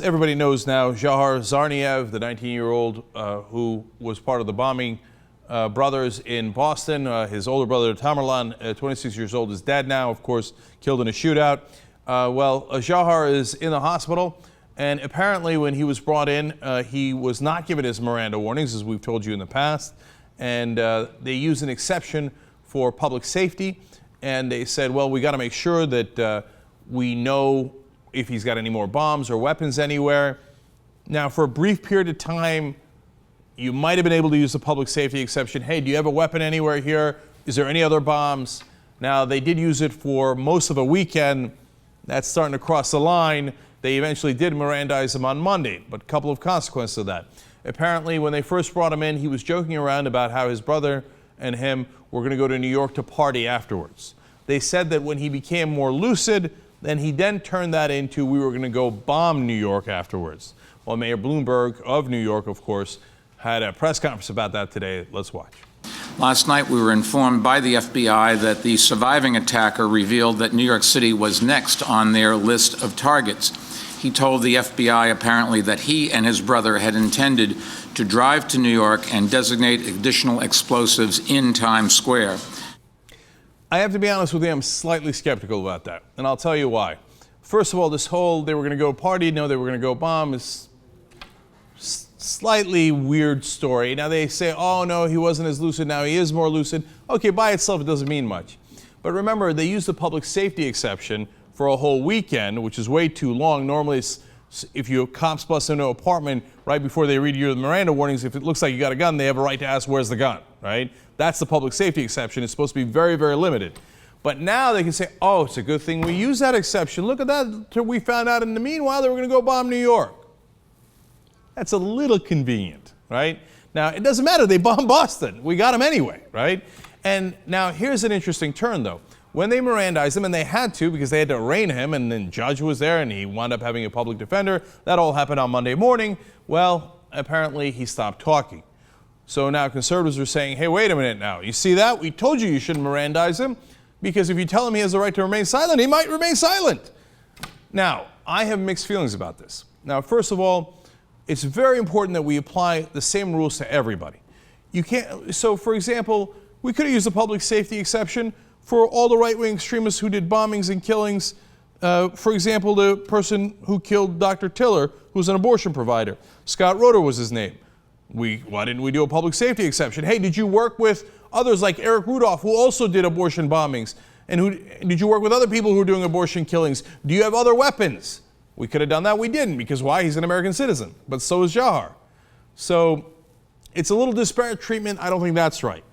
everybody knows now, Zahar Zarniev, the 19-year-old who was part of the bombing brothers in Boston. His older brother, Tamerlan, 26 years old, is dead now, of course, killed in a shootout. Zahar is in the hospital, and apparently when he was brought in, he was not given his Miranda warnings, as we've told you in the past, and they used an exception for public safety, and they said, well, we got to make sure that we know if he's got any more bombs or weapons anywhere. Now, for a brief period of time, you might have been able to use the public safety exception. Hey, do you have a weapon anywhere here? Is there any other bombs? Now, they did use it for most of a weekend. That's starting to cross the line. They eventually did Mirandize him on Monday, but a couple of consequences of that. Apparently, when they first brought him in, he was joking around about how his brother and him were going to go to New York to party afterwards. They said that when he became more lucid, then he then turned that into, we were going to go bomb New York afterwards. Well, Mayor Bloomberg of New York, of course, had a press conference about that today. Let's watch. Last night, we were informed by the FBI that the surviving attacker revealed that New York City was next on their list of targets. He told the FBI apparently that he and his brother had intended to drive to New York and designate additional explosives in Times Square. I have to be honest with you, I'm slightly skeptical about that, and I'll tell you why. First of all, this whole they were going to go party, no, they were going to go bomb is slightly weird story. Now they say, oh no, he wasn't as lucid, now he is more lucid. Okay, by itself it doesn't mean much. But remember, they used the public safety exception for a whole weekend, which is way too long. Normally, if you cops bust into an apartment right before they read you the Miranda warnings, if it looks like you got a gun, they have a right to ask, where's the gun, right? That's the public safety exception. It's supposed to be very, very limited. But now they can say, oh, it's a good thing we use that exception. Look at that. We found out in the meanwhile they were going to go bomb New York. That's a little convenient, right? Now, it doesn't matter. They bombed Boston. We got them anyway, right? And now here's an interesting turn, though. When they Mirandized him, and they had to because they had to arraign him, and then judge was there, and he wound up having a public defender. That all happened on Monday morning. Well, apparently he stopped talking. So now conservatives are saying, hey, wait a minute now. You see that? We told you shouldn't Mirandize him, because if you tell him he has the right to remain silent, he might remain silent. Now, I have mixed feelings about this. Now, first of all, it's very important that we apply the same rules to everybody. You can't, so for example, we could have used the public safety exception for all the right-wing extremists who did bombings and killings. For example, the person who killed Dr. Tiller, who's an abortion provider. Scott Roeder was his name. Why didn't we do a public safety exception? Hey, did you work with others like Eric Rudolph, who also did abortion bombings? And did you work with other people who are doing abortion killings? Do you have other weapons? We could have done that. We didn't, because why? He's an American citizen. But so is Zahar. So it's a little disparate treatment. I don't think that's right.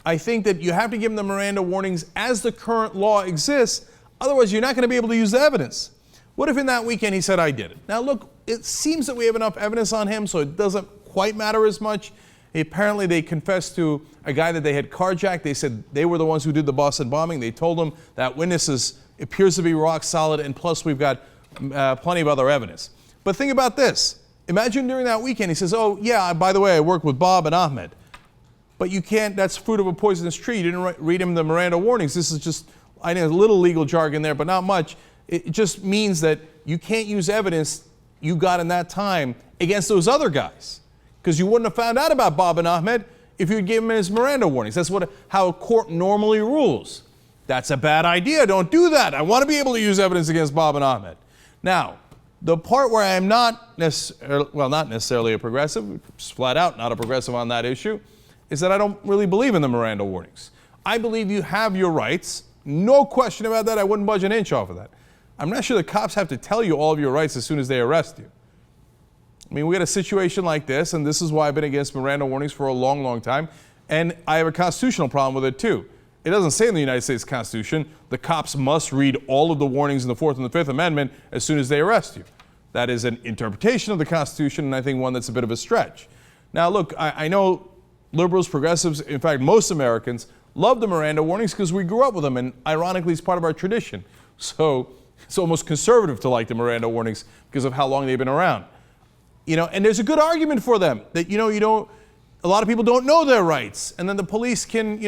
I think that you have to give him the Miranda warnings as the current law exists. Otherwise, you're not going to be able to use the evidence. What if in that weekend he said, I did it? Now, look, it seems that we have enough evidence on him, so it doesn't quite matter as much. Apparently, they confessed to a guy that they had carjacked. They said they were the ones who did the Boston bombing. They told him that witnesses appears to be rock solid, and plus we've got plenty of other evidence. But think about this. Imagine during that weekend he says, oh, yeah, by the way, I worked with Bob and Ahmed. But you can't, that's fruit of a poisonous tree. You didn't read him the Miranda warnings. This is just, I know, a little legal jargon there, but not much. It just means that you can't use evidence you got in that time against those other guys. Because you wouldn't have found out about Bob and Ahmed if you'd given him his Miranda warnings. That's how a court normally rules. That's a bad idea. Don't do that. I want to be able to use evidence against Bob and Ahmed. Now, the part where I am not necessarily a progressive, just flat out not a progressive on that issue, is that I don't really believe in the Miranda warnings. I believe you have your rights. No question about that. I wouldn't budge an inch off of that. I'm not sure the cops have to tell you all of your rights as soon as they arrest you. I mean, we got a situation like this, and this is why I've been against Miranda warnings for a long, long time, and I have a constitutional problem with it too. It doesn't say in the United States Constitution the cops must read all of the warnings in the Fourth and the Fifth Amendment as soon as they arrest you. That is an interpretation of the Constitution, and I think one that's a bit of a stretch. Now, look, I know liberals, progressives, in fact, most Americans love the Miranda warnings because we grew up with them, and ironically, it's part of our tradition. So it's almost conservative to like the Miranda warnings because of how long they've been around. You know, and there's a good argument for them that, a lot of people don't know their rights, and then the police can,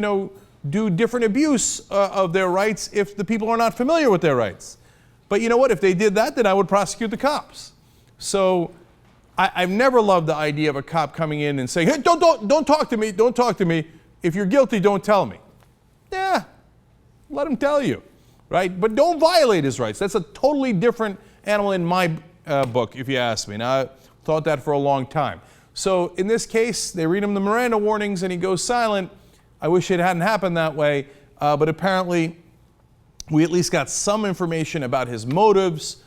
do different abuse of their rights if the people are not familiar with their rights. But you know what? If they did that, then I would prosecute the cops. So I've never loved the idea of a cop coming in and saying, hey, don't talk to me, don't talk to me. If you're guilty, don't tell me. Yeah, let him tell you, right? But don't violate his rights. That's a totally different animal in my book, if you ask me. Now, I thought that for a long time. So in this case, they read him the Miranda warnings and he goes silent. I wish it hadn't happened that way, but apparently we at least got some information about his motives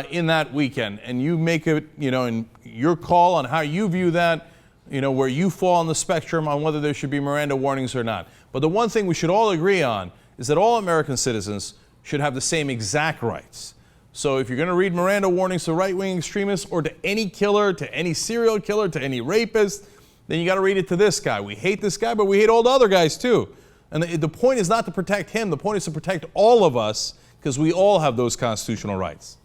in that weekend. And you make it, in your call on how you view that, where you fall on the spectrum on whether there should be Miranda warnings or not. But the one thing we should all agree on is that all American citizens should have the same exact rights. So if you're going to read Miranda warnings to right-wing extremists or to any killer, to any serial killer, to any rapist, then you got to read it to this guy. We hate this guy, but we hate all the other guys too. And the point is not to protect him. The point is to protect all of us because we all have those constitutional rights.